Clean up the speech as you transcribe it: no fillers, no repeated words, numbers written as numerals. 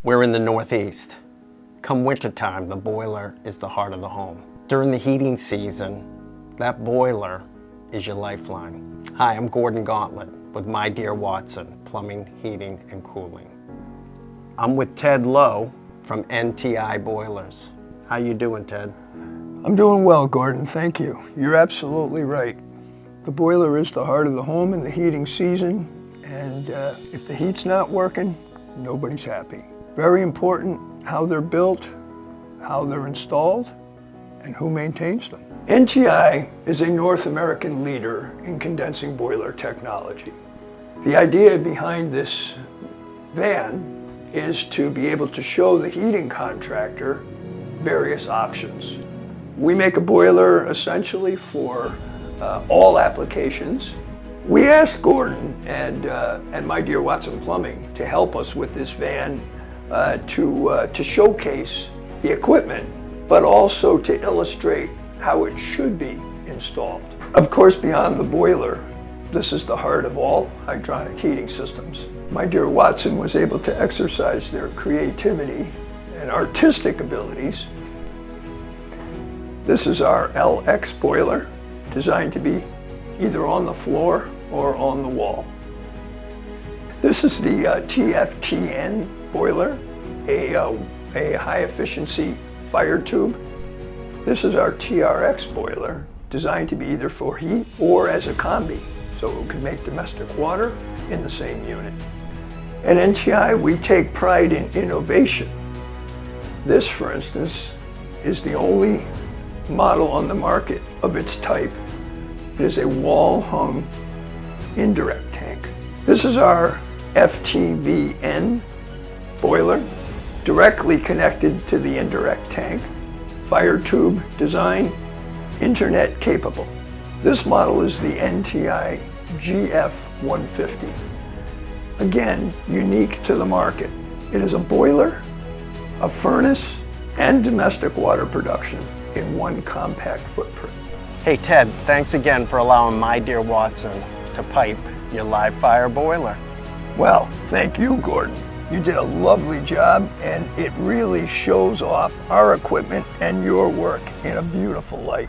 We're in the Northeast. Come wintertime, the boiler is the heart of the home. During the heating season, that boiler is your lifeline. Hi, I'm Gordon Gauntlet with MyDearWatson, Plumbing, Heating, and Cooling. I'm with Ted Lowe from Nti Boilers. How you doing, Ted? I'm doing well, Gordon, thank you. You're absolutely right. The boiler is the heart of the home in the heating season, and if the heat's not working, nobody's happy. Very important how they're built, how they're installed, and who maintains them. Nti is a North American leader in condensing boiler technology. The idea behind this van is to be able to show the heating contractor various options. We make a boiler essentially for all applications. We asked Gordon and MyDearWatson Plumbing to help us with this van to showcase the equipment, but also to illustrate how it should be installed. Of course, beyond the boiler, this is the heart of all hydronic heating systems. MyDearWatson was able to exercise their creativity and artistic abilities. This is our LX boiler, designed to be either on the floor or on the wall. This is the TFTN boiler, a high efficiency fire tube. This is our TRX boiler, designed to be either for heat or as a combi, so it can make domestic water in the same unit. At Nti, we take pride in innovation. This, for instance, is the only model on the market of its type. It is a wall-hung indirect tank. This is our FTVN boiler, directly connected to the indirect tank, fire tube design, internet capable. This model is the Nti GF150. Again, unique to the market. It is a boiler, a furnace, and domestic water production in one compact footprint. Hey Ted, thanks again for allowing MyDearWatson to pipe your live fire boiler. Well, thank you, Gordon. You did a lovely job, and it really shows off our equipment and your work in a beautiful light.